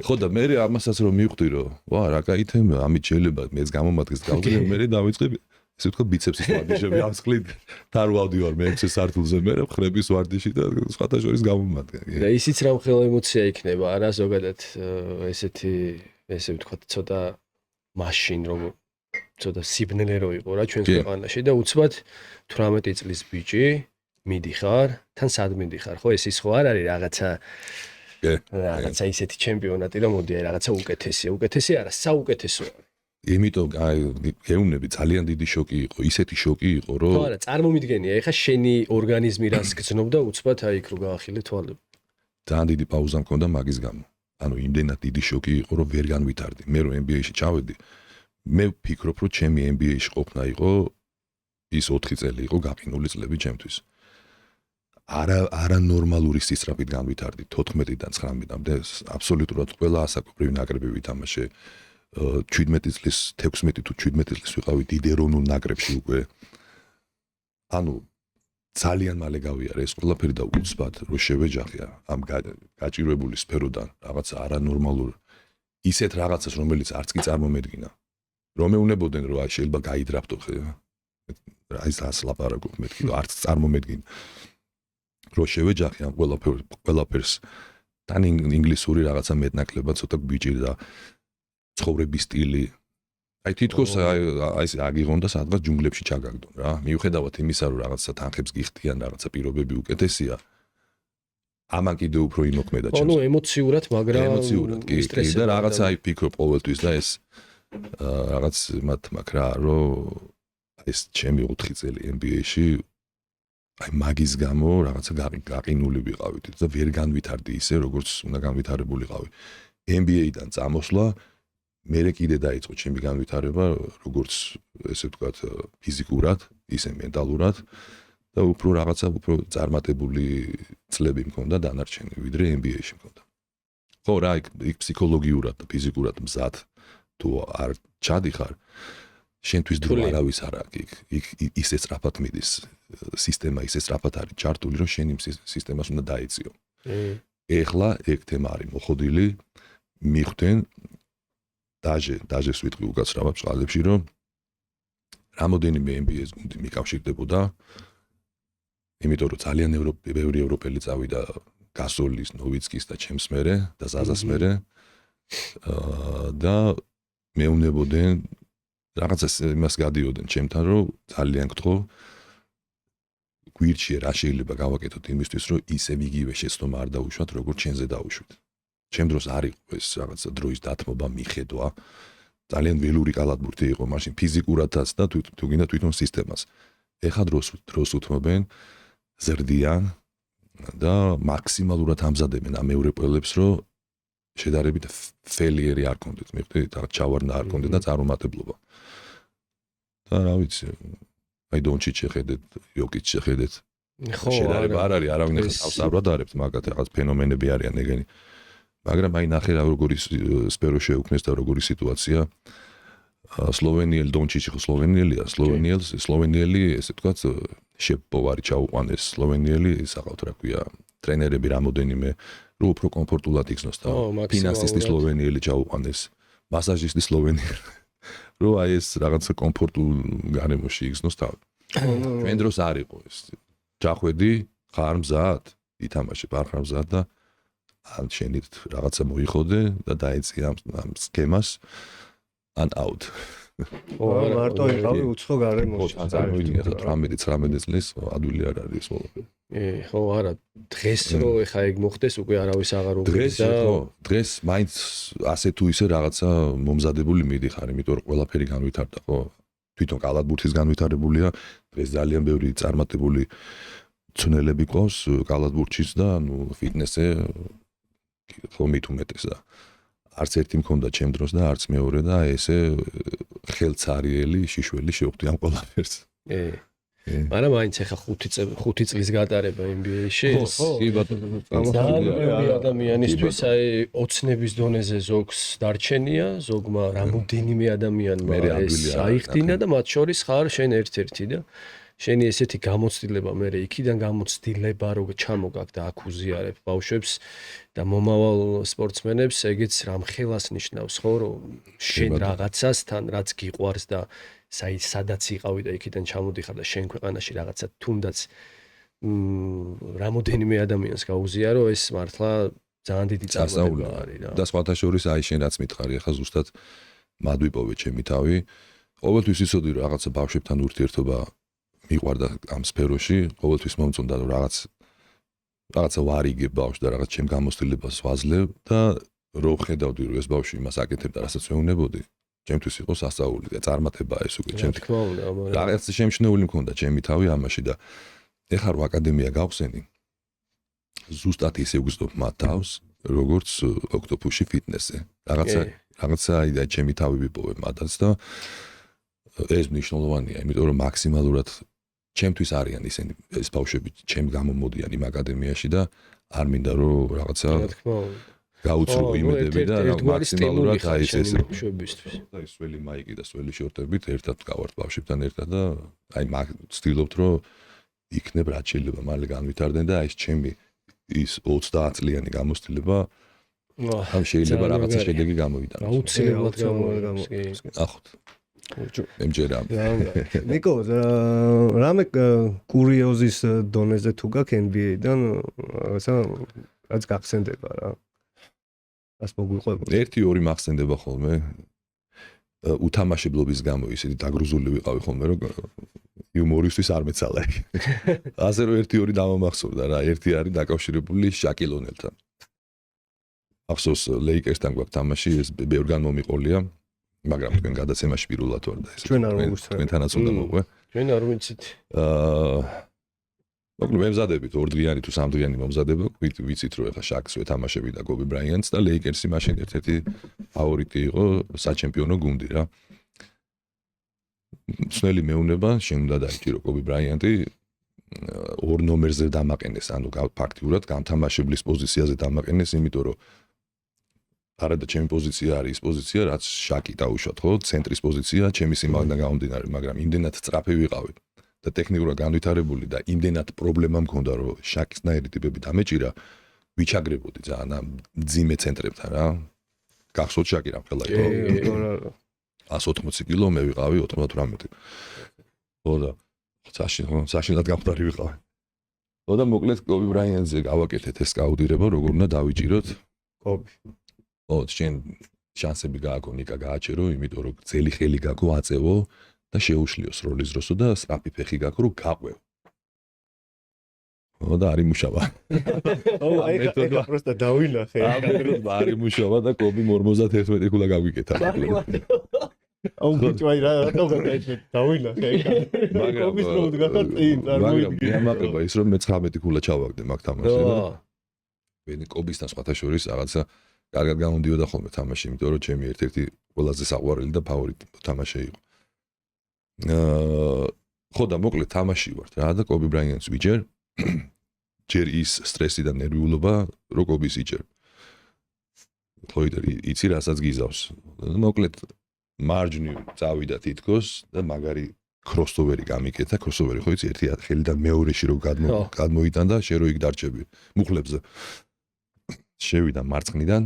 ხო და მე ამასაც რომ მივხვდი რომ ვა რა кай თემა, ამით შეიძლება მეც გამომადგეს გავგე, მე დავიწყე ესე ვთქვა ბიცეპსის ვარჯიშები ავსკლით თარვავდი ვარ მე 6 სართულზე მე ხრების ვარჯიში და სხვათა შორის გამომადგა. და ისიც რა მხოლოდ ემოცია იქნება, არა ზოგადად ესეთი ესე ვთქვა ცოტა მაშინ რომ ცოტა სიბნელე რო იყო რა ჩვენს ქვეყანაში და უცბად 18 წლის ბიჭი მიდიხარ, თან სად მიდიხარ, ხო ეს ის ხო არ არის რაღაცა ისეთი ჩემპიონატი რომ მოდი აი რაღაცა უკეთესი არა, საუკეთესო. იმიტომ აი გეუბნები ძალიან დიდი შოკი იყო, ისეთი შოკი იყო რომ ხო არა, წარმომიდგენია, ეხა შენი ორგანიზმი რას გრძნობდა უცბად აი იქ რო გაახილე თვალები. ძალიან დიდი პაუზა მქონდა მაგის გამო. ანუ იმდენად დიდი შოკი იყო რომ ვერ განვითარდი. მე რომ NBA-ში ჩავედი, მე ვფიქრობ რომ ჩემი NBA-ში ყოფნა იყო ის 4 წელი იყო გაყინული წლები ჩემთვის. არა ნორმალური სისწრაფით განვითარდი 14-დან 19-მდე აბსოლუტურად ყველა ასაკობრივი ნაკრები ვითამაშე. 17 წლის 16 თუ 17 წლის ვიყავი დიდ ეროვნულ ნაკრებში უკვე. ანუ ძალიან მალე გავიარე ეს ყველაფერი და უცბად რო შევეჯახია ამ გაჭირვებული სფეროდან რაღაცა არანორმალურ ისეთ რაღაცას რომელიც არც კი წარმომედგინა. რომ მეუნებოდნენ რომ აი შეიძლება გაიდრაფტო ხე. აი ეს ლაპარაკობ მეთქი რომ არც წარმომედგინა. რო შევეჯახი ამ ყველაფერს თან ინგლისური რაღაცა მეტნაკლებად ცოტა ბიჭი და ცხოვრების სტილი. აი თითქოს აი აგიღონ და სადღაც ჯუნგლებში ჩაგაგდონ რა. მიუხედავად იმისა რომ რაღაცა თანხებს გიხდიან, რაღაცა პირობები უკეთესია. ამან კიდევ უფრო იმოქმედა ჩემს. ანუ ემოციურად, მაგრამ ემოციურად კი და რაღაცა აი ფიქრობ ყოველთვის და ეს რაღაც მათ მაგრამ რომ ეს ჩემი 4 წელი NBA-ში აი მაგის გამო რაღაცა გაყინული ვიყავით და ვერ განვითარდი ისე როგორც უნდა განვითარებულიყავი. NBA-დან წამოსვლა მე კიდე დაიწყო ჩემი განვითარება როგორც ესე ვთქვათ ფიზიკურად, ისე მენტალურად და უფრო წარმატებული წლები მქონდა დანარჩენი ვიდრე NBA-ში მქონდა. ხო რა იქ ფსიქოლოგიურად და ფიზიკურად მზად თუ არ ჩადიხარ შენთვის დრო არავის არ აქვს იქ ისე სწრაფად მიდის სისტემა ისე სწრაფად არის ჩართული რომ შენი სისტემას უნდა დაეციო. ეხლა ეგ თემა არის მოხდილი მიხვდნენ დაჟეს ვიტყვი უკაცრავად წყალებში რომ რამოდენიმე NBA-ს გუნდი მიკავშირდებოდა იმიტომ რომ ძალიან ბევრი ევროპელი წავიდა გასოლის, ნოვიცკის და ჩემს მერე და ზაზას მერე და მეუნებოდნენ რაღაცას იმას გადიოდნენ ჩემთან რომ ძალიან გთხოვ გვირჩი რა შეიძლება გავაკეთოთ იმისთვის რომ ისევ იგივე შეცდომა არ დაუშვათ როგორც ჩვენზე დაუშვით. ჩემ დროს არ იყო ეს რაღაცა დროის დათმობა მიხედვა ძალიან ველური კალათბურთი იყო მაშინ ფიზიკურადაც და თუ გინდა თვითონ სისტემას. ეხა დროს უთმობენ ზრდიან და მაქსიმალურად ამზადებენ ამ ევროპელებს რომ შედარებით ფელიერი არ კონდეთ მივხვდით და ჩავარდა არ კონდეთ და წარუმატებლობა. და რა ვიცი აი დონჩიჩ შეხედეთ, იოკიჩ შეხედეთ. ხო შედარება არ არის არავინ ახლა თავს არ ვადარებთ მაგათ რაღაც ფენომენები არიან ეგენი. მაგრამ აი ნახე რა როგორი სპერო შეუქმნეს და როგორი სიტუაცია. სლოვენიელი დონჩიჩი ხო სლოვენიელი ესე ვთქვათ შეპოვარი ჩაუყვანეს სლოვენიელი საყავთ რა ქვია ტრენერები რამოდენიმე რო უფრო კომფორტულად იქნოს და ფინანსისტი სლოვენიელი ჩაუყვანეს მასაჟისტი სლოვენიელი რო აი ეს რაღაცა კომფორტულ გარემოში იქნოს თავი. ჩვენ დროს არ იყო ეს. ჯახვედი ხარ მზად ითამაშე ხარ მზად და ან შენით რაღაცა მოიხოდე და დაეწია ამ სქემას ან აუტ. მარტო იყავი უცხო გარემოში. წარმოვიდგინე 18-19 წლის ადვილი არ არის ყველაფერი. ხო არა დღეს რო ეხა ეგ მოხდეს უკვე არავის აღარ უგებს და დღეს მაინც ასე თუ ისე რაღაცა მომზადებული მიდიხარ იმიტომ რომ ყველაფერი განვითარდა ხო თვითონ კალათბურთის განვითარებულია, დღეს ძალიან ბევრი წარმატებული ცნელები ყავს კალათბურთშიც და ფიტნესზე ხომით უმეტეს და არც ერთი მქონდა ჩემ დროს და არც მეორე და ესე ხელცარიელი შიშველი შევხვდი ამ ყველაფერს. მაგრამ მაინც ახლა 5 წლის გატარება NBA-ში კი ბატონო. ძალიან ადამიანისთვის აი ოცნების დონეზე ზოგს დარჩენია, ზოგმა რამოდენიმე ადამიანმა ეს აიხდინა და მათ შორის ხარ შენ ერთ-ერთი და შენი ესეთი გამოცდილება მე იქიდან გამოცდილება რო ჩამოგაგ და აქ უზიარებ ბავშვებს და მომავალ სპორტსმენებს ეგეც რამხელას ნიშნავს ხო რომ შენ რაღაცასთან რაც გიყვარს და სადაც იყავი და იქიდან ჩამოდიხარ და შენ ქვეყანაში რაღაცა თუნდაც რამოდენიმე ადამიანს გაუზიარო ეს მართლა ძალიან დიდი წარმატება არის რა და სხვათა შორის აი შენ რაც მითხარი ახლა ზუსტად მადვიპოვე ჩემი თავი ყოველთვის იცოდი რომ რაღაცა ბავშვებთან ურთიერთობა მიყვარდა ამ სფეროში, ყოველთვის მომწონდა რომ რაღაცა ვარიგებ ბავშვს და რაღაც ჩემ გამოცდილებას ვაძლევ და რო ხედავდი რომ ეს ბავშვი იმას აკეთებდა, რასაც ვეუბნებოდი, ჩემთვის იყო სასწაული და წარმატებაა ეს უკვე ჩემთვის. რაღაცა შემჩნეული მქონდა ჩემი თავი ამაში და ეხლა რო აკადემია გავხსენი, ზუსტად ისე ვგზნობ მათ თავს, როგორც ოქტოპუსში ფიტნესზე. რაღაცა და ჩემი თავი ვიპოვე მათაც და ეს მნიშვნელოვანია, იმიტომ რომ მაქსიმალურად ჩემთვის არიან ისინი ეს ბავშვები ჩემ გამომოდიან იმ აკადემიაში და არ მინდა რომ რაღაცა გაუწრო იმედები და მაქსიმალურად აი ეს ბავშვებისთვის და ის სველი მაიკი და სველი შორტებით ერთად გავართ ბავშვებთან ერთად და აი ვცდილობთ რომ იქნებ რაც შეიძლება მალე განვითარდნენ და აი ეს ჩემი ის 30 წლიანი გამოცდილება ამ შეიძლება რაღაცა შედეგი გამოვიტანოს აუცილებლად გამოვიტანოს ახოთ ემჯერა ნიკო რამე კურიოზის დონეზე თუ გაქვს NBA-დან რაც გახსენდება რა ას მოგვიყვება 1-2 მახსენდება ხოლმე უთამაშებლობის გამო ისეთი დაგრუზული ვიყავი ხოლმე რომ იუმორისთვის არ მეცალა ასე რომ 1-2 დამამახსოვრდა რა ერთი არის დაკავშირებული შაკილონელთან ახსოვს ლეიკერსთან გვაქვს თამაში ეს ბევრგან მომიყოლია მაგრამ თქვენ გადაცემაში პირველად ვარ და ეს თქვენთანაც უნდა მოყვე ჩვენ არ ვიცით მოკლედ მემზადებით 2 დღიანი თუ 3 დღიანი მომზადება ვიცით რომ ეხლა შაკს ვეთამაშები და კობი ბრაიანტს და ლეიკერსი მაშინ ერთ-ერთი ფავორიტი იყო საჩემპიონო გუნდი რა სნელი მეუნება შენ უნდა დაიჭირო კობი ბრაიანტი 2 ნომერზე დამაყენეს ანუ ფაქტიურად გამთამაშებლის პოზიციაზე დამაყენეს იმიტომ რომ არა და ჩემი პოზიცია არის ის პოზიცია რაც შაკი დაუშვათ ხო ცენტრის პოზიცია ჩემი სიმაღლიდან გამომდინარე მაგრამ იმდენად სწრაფი ვიყავი და ტექნიკურად განვითარებული და იმდენად პრობლემა მქონდა რომ შაკისნაირი ტიპები დამეჭირა ვიჩაგრებოდი ძალიან ამ ძიმე ცენტრებთან რა გახსოვთ შაკი რამხელა იყო 180 კილო მე ვიყავი 98 ხო და საშინლად გამხდარი ვიყავი ხო და მოკლედ კობი ბრაიანტზე გავაკეთეთ ეს სკაუტირება როგორ უნდა დავიჭიროთ კობი ო შენ შანსები გააკო ნიკა გააჩერო იმიტომ რომ ძელი ხელი გააკო აწევო და შეუშლიოს როლის დროსო და სწრაფი ფეხი გააკო რომ გაყვევ ო და არის მუშავა ო აი ხა პროსტა დავინახე არის მუშავა და კობი 51 ქულა გავიკეთა აუ ბიჭვაი რატო გაკეთე დავინახე მაგრამ კობის რო გახარ წინ წარმოიდგინე მაგრამ ის რომ მე 19 ქულა ჩავაგდე მაგ თამაშზე ვენი კობისთან სხვათა შორის რაღაცა კარგად გამოდიოდა ხოლმე თამაში, იმიტომ რომ ჩემი ერთ-ერთი ყველაზე საყვარელი და ფავორიტი თამაში იყო. ხო და მოკლედ თამაში ვარ რა და კობი ბრაიანტს ვიჯერ. ჯერ ის სტრესი და ნერვიულობა რო კობის იჯერ. ხო იცი რასაც გიზავს. მოკლედ მარჯვნივ წავიდა თითქოს და მაგარი კროსოვერი გამიკეთა, კროსოვერი ხო იცი ერთი ხელიდან მეორეში რო გადმოიტან და შენ რო იქ დარჩები მუხლებზე. შევიდა მარცხნიდან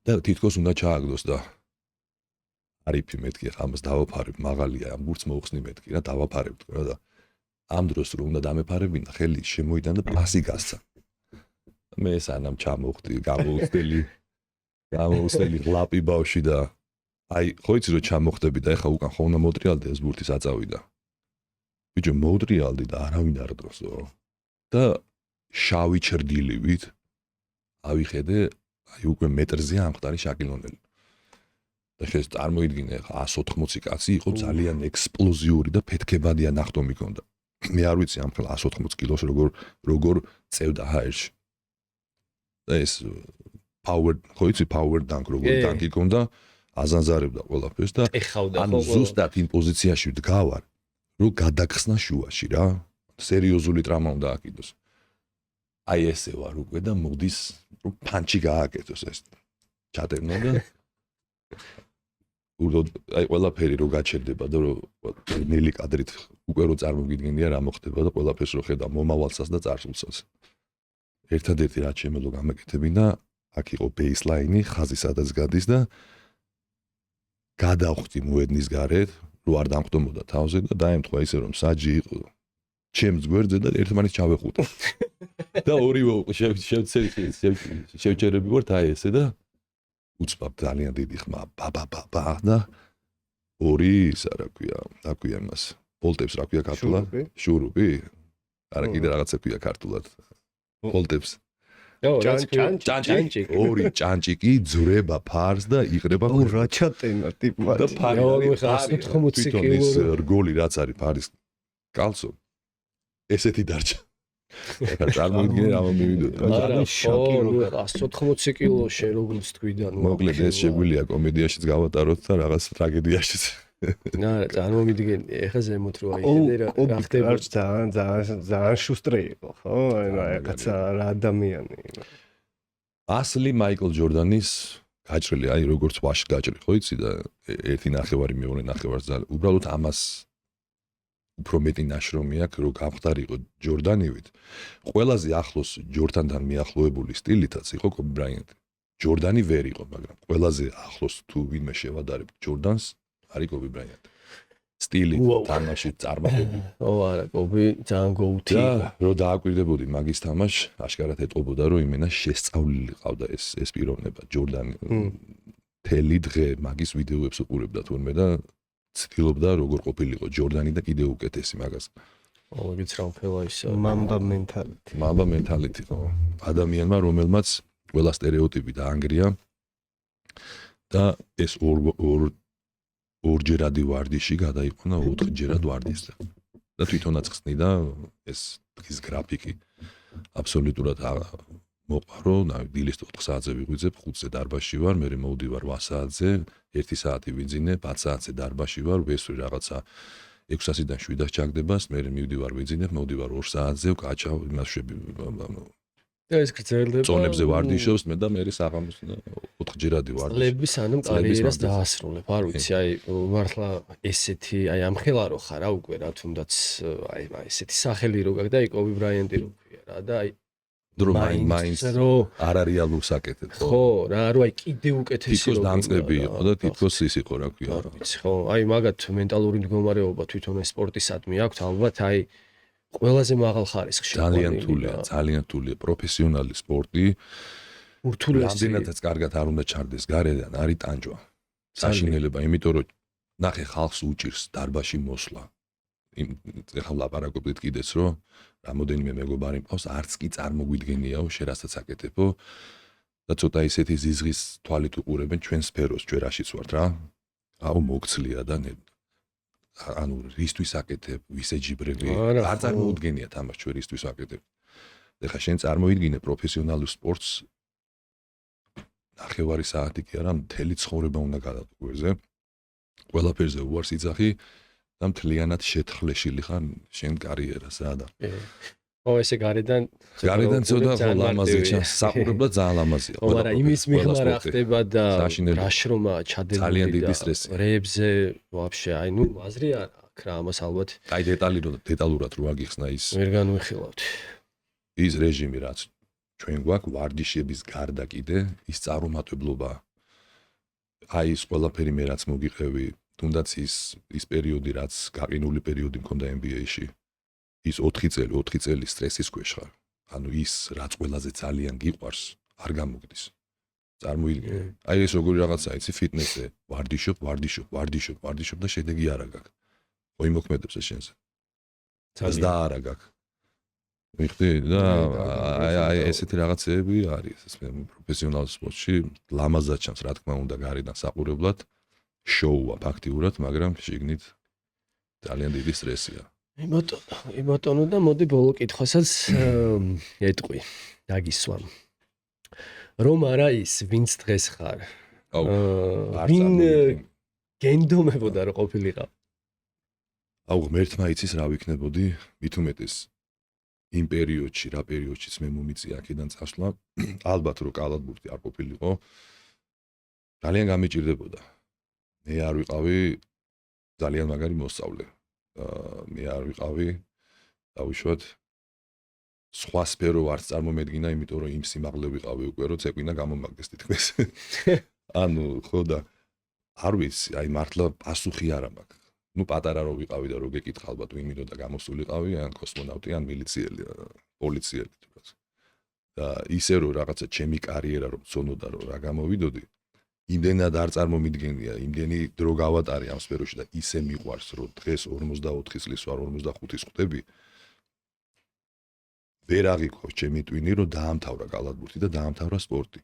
და თითქოს უნდა ჩააგდოს და არიფი მეთქი ხა ამას დავაფარებ მაღალია ამ ბურთს მოუხსნი მეთქი რა დავაფარებ თქო რა და ამ დროს რომ უნდა დამეფარებინა ხელი შემოიდან და პასი გასცა მე სანამ ჩამოვხდი გამოუხსნელი ლაპი ბავში და აი ხო იცი რომ ჩამოხდები და ეხა უკან ხო უნდა მოტრიალდე ეს ბურთი საწავიდა ბიჭო მოტრიალდი და არავინ არ დროსო და შავი ჩრდილივით ავიხედე აი უკვე მეტრზე ამხდარი შაკილონელი და შენ წარმოიდგინე 180 კაცი იყო ძალიან ექსპლოზიური და ფეთქებადია ნახტომი ჰქონდა. მე არ ვიცი ამ ხელა 180 კილოს როგორ წევდა ჰაერში. და ეს power dunk როგორ დანკი ჰქონდა, აზანზარებდა ყველაფერს და ანუ ზუსტად იმ პოზიციაში დგავარ, რომ გადაგხსნა შუაში რა. სერიოზული ტრამა უნდა აკიდოს. აი ესე ვარ უკვე და მოდის რომ პანჩი გააკეთოს ეს. ჩატერნა და აი ყველაფერი რო გაჩერდება და რომ ნელი კადრით უკვე რო წარმოგიდგენია რა მოხდება და ყველაფერს რო ხედა მომავალსაც და წარსულსაც. ერთადერთი რაც შემეძლო გამეკეთებინა, აქ იყო ბეისლაინი, ხაზი სადაც გადის და გადავხვდი მოედნის გარეთ, რო არ დამხდომოდა თავზე და დაემთხვა ისე რომ საჯი იყო ჩემს გვერდზე და ერთმანეთს ჩავეხუტე. და ორივე შევჩერები ვართ აი ესე და უცბად ძალიან დიდი ხმა ბა და ორი ისა რა ქვია იმას პოლტებს რა ქვია ქართულად შურუპი არა კიდე რაღაცა ქვია ქართულად პოლტებს ჭანჭიკი ორი ჭანჭიკი ძრება ფარს და იყრება რა ჩატენა ტიპმა და ფარი 180 კილოს რგოლი რაც არის ფარის კალცო ესეთი დარჩა ეხლა წარმოიდგინე რა მომივიდოდა არა ხო 180 კილო შენ როგორც თქვიდა ნუ მოკლედ ეს შეგვიძლია კომედიაშიც გავატაროთ და რაღაც ტრაგედიაშიც არა წარმომიდგენ ეხლა ზემოთ რო აიხედე რა ხდება ძალიან შუსტრი იყო ხო აი რაღაცა რა ადამიანი ასლი მაიკლ ჯორდანის გაჭრილი აი როგორც ვაში გაჭრილი ხო იცი და ერთი ნახევარი მეორე ნახევარს ძალიან უბრალოდ ამას უფრო მეტი ნაშრომი აქვს რომ გამختارიყო ჯორდანივით ყველაზე ახლოს ჯორდანთან მიახლოებული სტილითაც იყო კობი ბრაიანტი ჯორდანი ვერ იყო მაგრამ ყველაზე ახლოს თუ ვინმე შევადარებ ჯორდანს არის კობი ბრაიანტი სტილი თამაში წარმატებული ო არა კობი ძალიან გოუთი და რო დააკვირდებოდი მაგის თამაშ აშკარად ეტყობოდა რომ იმენა შესწავლილი ყავდა ეს პიროვნება ჯორდანი თელი დღე მაგის ვიდეოებს უყურებდა თურმე და ცდილობდა როგორ ყოფილიყო ჯორდანი და კიდევ უკეთესი მაგას. მოგიც რა ფელა ისა. მამბა მენტალიტი ხო. ადამიანმა რომელმაც ყველა სტერეოტიპი დაანგრია და ეს ორჯერადი ვარდიში გადაიყვანა 4ჯერად ვარდისზე. და თვითონაც ხსნიდა ეს დღის გრაფიკი აბსოლუტურად მოყარო, დილის 4 საათზე ვიღვიძებ, 5-ზე დარბაზში ვარ, მე მოვდივარ 8 საათზე, 1 საათი ვიძინებ, 10 საათზე დარბაზში ვარ, ვესვრი რაღაცა 600-დან 700 ჩაგდებას, მე მივდივარ ვიძინებ, მოვდივარ 2 საათზე, ვკაჩავ იმას და ეს გრძელდება ზონებზე ვარდიშობს მე და მე საღამოს 4ჯერადი ვარდიში. წლების ანუ კარიერას დაასრულებ, არ ვიცი, აი მართლა ესეთი, აი ამხელა რო ხარ რა უკვე რა თუნდაც აი ესეთი სახელი რო გაქვს და აი კობი ბრაიანტი რო ქვია რა და აი მაინც არ არეალურ საკეთებ ხო რა რო აი კიდე უკეთესი რო დამწყები იყო და თითქოს ის იყო რა ქვია რა ვიცი ხო აი მაგათ მენტალური მდგომარეობა თვითონ ეს სპორტისადმი აქვს ალბათ აი ყველაზე მაღალ ხარისხში ძალიან რთულია პროფესიონალი სპორტი ურთულესი რამდენადაც კარგად არ უნდა ჩარდეს გარედან არის ტანჯვა საშინელება იმიტომ რომ ნახე ხალხს უჭირს დარბაზში მოსვლა ეხლა ლაპარაკობდით კიდეც რომ რამოდენიმე მეგობარი მყავს არც კი წარმოგვიდგენიაო შენ რასაც აკეთებო და ცოტა ისეთი ზიზღის თვალით უყურებენ ჩვენ სფეროს ჩვენ რაშიც ვართ რა აუ მოგცლია და ანუ რისთვის აკეთებ ვისეჯიბრები არ წარმოუდგენია თამაში ჩვენ რისთვის აკეთებ ეხლა შენ წარმოიდგინე პროფესიონალურ სპორტს ნახევარი საათი კი არა მთელი ცხოვრება უნდა გადაგგვერზე ყველაფერზე უარს იძახი და მთლიანად შეთხლეშილი ხარ შენ კარიერას რა და ო ესე გარედან ცოტა ლამაზი ჩანს საყურებლად ძალიან ლამაზია ო არა იმის მიღმა რა ხდება და რაშრომა ჩადენილი და რეებზე ვაფშე აი ნუ აზრი არ აქვს რა ამას ალბათ აი დეტალურად რო აგიხსნა ის ვერ განვიხილავთ ის რეჟიმი რაც ჩვენ გვაქვს ვარდიშების გარდა კიდე ის წარუმატებლობა აი ის ყველაფერი მე რაც მოგიყევი თუნდაც ის პერიოდი რაც გაყინული პერიოდი მქონდა NBA-ში ის 4 წელი სტრესის ქვეშ ხარ ანუ ის რაც ყველაზე ძალიან გიყვარს არ გამოგდის წარმოიდგინე აი ეს როგორი რაღაცა იცი ფიტნესზე ვარდიშობ და შედეგი არა გაქვს ხო იმოქმედებს ეს შენზე და არა გაქვს ვიხდი და აი ესეთი რაღაცები არის ეს პროფესიონალ სპორტში ლამაზად ჩანს რა თქმა უნდა გარედან საყურებლად შოუა ფაქტიურად, მაგრამ შიგნით ძალიან დიდი სტრესია. იმოტონო და მოდი ბოლო კითხვასაც ეტყვი, დაგისვამ. რომ არა ის, ვინც დღეს ხარ. ვინ გენდომებოდა რომ ყოფილიყავ? ღმერთმა იცის რა ვიქნებოდი, მით უმეტეს იმ პერიოდში, რა პერიოდშიც მე მომიწია აქედან წასვლა, ალბათ რომ კალათბურთი არ ყოფილიყო, ძალიან გამიჭირდებოდა. მე არ ვიყავი ძალიან მაგარი მოსწავლე. მე არ ვიყავი დავუშვათ სხვა სფერო არც წარმომედგინა, იმიტომ რომ იმ სიმაღლე ვიყავი უკვე, რომ ცეკვინა გამომაგდეს თითქმის. ანუ ხო და არ ვიცი, აი მართლა პასუხი არ მაქვს. ნუ პატარა რო ვიყავი და რო გეკითხა ალბათ ვინ მინდოდა გამოსულიყავი, ან კოსმონავტი, ან მილიციელი, პოლიციელი თუნდაც. და ისე რომ რაღაცა ჩემი კარიერა რომ ცნოდა რომ რა გამოვიდოდი, იმდენად არ წარმომიდგენია, იმდენი დრო გავატარე ამ სფეროში და ისე მიყვარს, რომ დღეს 44 წლის ვარ, 45-ის ხვდები. ვერ აღიქვავს ჩემი ტვინი, რომ დაამთავრა კალათბურთი და დაამთავრა სპორტი.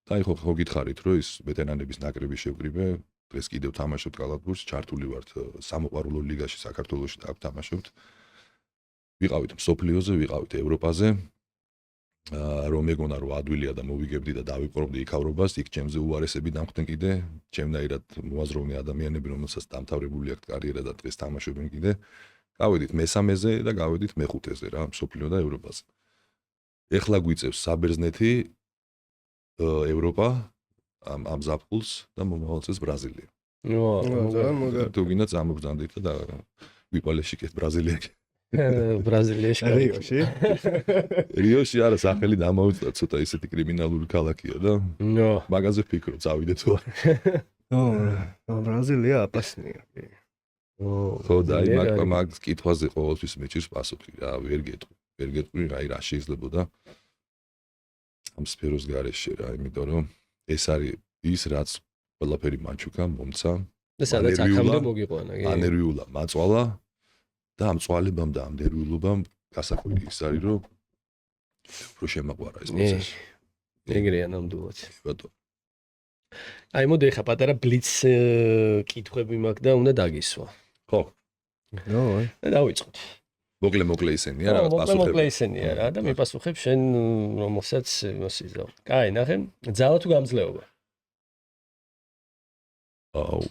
და აი ხო გითხარით, რომ ის ვეტერანების ნაკრები შევკრიბე, დღეს კიდევ თამაშობ კალათბურთს, ჩართული ვართ სამოყვარულო ლიგაში საქართველოში და აქ თამაშობთ. ვიყავით მსოფლიოზე, ვიყავით ევროპაზე. რომ მეგონა რომ ადვილია და მოვიგებდი და დავიპყრობდი იქავრობას, იქ ჩემზე უარესები დამხვდნენ კიდე, ჩემნაირად მოაზროვნე ადამიანები, რომელსაც დამთავრებული აქვთ კარიერა და დღეს თამაშობენ კიდე. გავედით მესამეზე და გავედით მეხუთეზე რა, მსოფლიო და ევროპაზე. ეხლა გვიწევს საბერძნეთი, ევროპა, ამ ზაფხულს და მომავალწელს ბრაზილია. თუ გინდა წამოგზავნდით და ვიპალეშიკეთ ბრაზილიაში. ბრაზილიაში. რიოში არა, სახელი დამოუწდა, ცოტა ისეთი კრიმინალური ქალაქია და მაგაზე ვფიქრობ, წავიდე თუ არა. ბრაზილია აპასნია. ხო და აი მაგ კითხვაზე ყოველთვის მეჭირს პასუხი რა, ვერ გეტყვი, აი რა შეიძლებოდა ამ სფეროს გარეშე რა, იმიტომ რომ ეს არის ის რაც ყველაფერი მაჩუკა მომცა და სადაც აქამდე მოგიყვანა, კი. ანერვიულა მაწვალა და ამ წვალებამ და ამ ნერვიულობამ გასაკვირი ის არის რომ უფრო შემაყვარა ეს პროცესი. ეგრეა ნამდვილად. ბატონო. აი მოდი ხა პატარა ბლიც კითხვები მაქვს და უნდა დაგისვა. ხო. და დავიწყოთ. მოკლე ისენია რა, პასუხები. მოკლე ისენია რა და მიპასუხებ შენ რომელსაც იმას იზავ. კაი, ნახე, ძალა თუ გამძლეობა?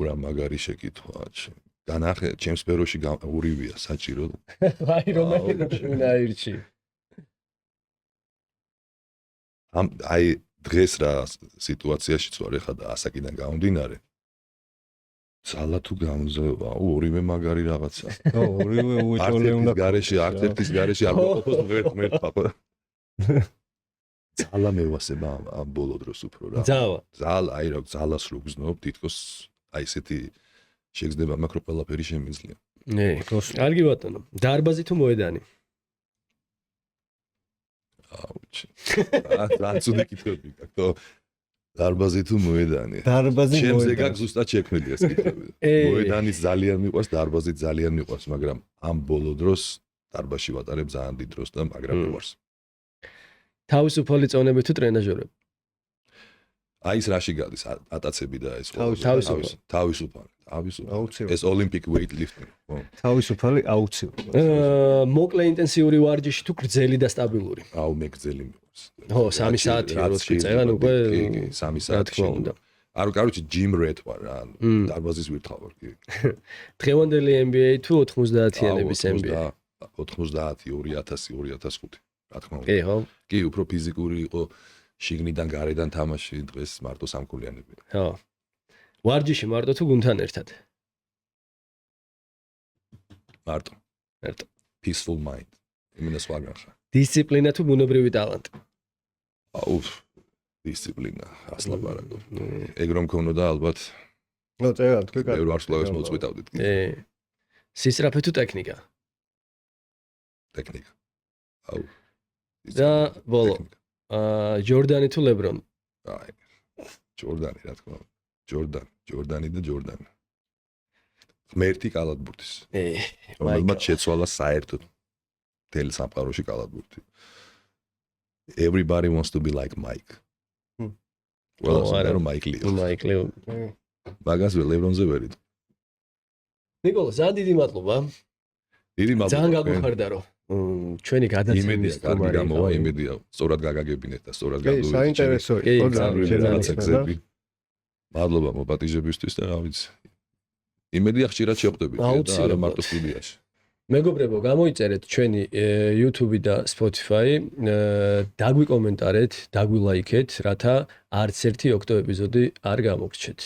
რა მაგარი შეკითხვაა. განახე, ჩემს სფეროში ურივია საჭირო. აი რომელიც უნდა აირჩი. აი დღეს რა სიტუაციაში ვარ ხა და ასაკიდან გამომდინარე. ძალა თუ გამძლეობა, ორივე მაგარი რაღაცა. ხო, ორივე უეჭოლე უნდა გარეშე, არც ერთის გარეშე არ მოყოფოს ღმერთმა. ძალა მევასება ამ ბოლო დროს უფრო რა. ძალა, აი რა ძალას რო გზნობ, თითქოს აი ესეთი შეგრძნება მაქვს რომ ყველაფერი შემიძლია. კარგი ბატონო, დარბაზი თუ მოედანი? აუჩი. რა ცუდი კითხვები გაქვს. დარბაზი თუ მოედანი? დარბაზი მოედანი. ჩემზე გაქვს ზუსტად შექმნილი ეს კითხვები. მოედანი ძალიან მიყვარს, დარბაზი ძალიან მიყვარს, მაგრამ ამ ბოლო დროს დარბაზში ვატარებ ძალიან დიდ დროს და მაგრამ მიყვარს. თავისუფალი წონები თუ ტრენაჟერები? აი ეს რაში გადის ატაცები და ეს თავისუფალი. ეს Olympic weightlifting. თავისუფალი აუცილებლად. მოკლე ინტენსიური ვარჯიში თუ გრძელი და სტაბილური? აუ მე გრძელი მიყვარს. ხო, 3 საათი როცა წევენ უკვე 3 საათი უნდა. არო კაროჩი gym rat ვარ რა, დარბაზის ვირთხავ ვარ კი. დღევანდელი NBA თუ 90-იანების NBA? 90, 2000, 2005. რა თქმა უნდა. კი, ხო? კი, უფრო ფიზიკური იყო, შიგნიდან გარედან თამაში, დღეს მარტო სამკულიანები. ხო. ვარჯიში მარტო თუ გუნდთან ერთად? მარტო. Peaceful mind. იმენა სხვა განხა. დისციპლინა თუ ბუნებრივი ტალანტი? აუ, დისციპლინა, ასლაბარაკო. ეგ რომ მქონოდა ალბათ. ნუ წერა თქვი კაცო. მე ვარსკვლავებს მოწყვეტავდით კი. სისწრაფე თუ ტექნიკა? ტექნიკა. აუ. და ბოლო. ჯორდანი თუ ლებრონ? აი. ჯორდანი რა თქმა უნდა. ჯორდანი და ჯორდანი. ღმერთი კალათბურთის. რომელმაც შეცვალა საერთოდ თელ სამყაროში კალათბურთი. Everybody wants to be like Mike. Well, I don't Mike Leo. მაგას ლებრონზე ვერ იტყვი. ნიკოლო, ძალიან დიდი მადლობა. დიდი მადლობა. ძალიან გაგვიხარდა რომ ჩვენი გადაცემის კარგი გამოვა, იმედია, სწორად გაგაგებინეთ და სწორად კი, საინტერესო იყო გზები. მადლობა მოპატიჟებისთვის და რა ვიცი. იმედია ხშირად შევხვდებით და არა მარტო სტუდიაში. მეგობრებო, გამოიწერეთ ჩვენი YouTube და Spotify, დაგვიკომენტარეთ, დაგვილაიქეთ, რათა არც ერთი ოქტო ეპიზოდი არ გამოგრჩეთ.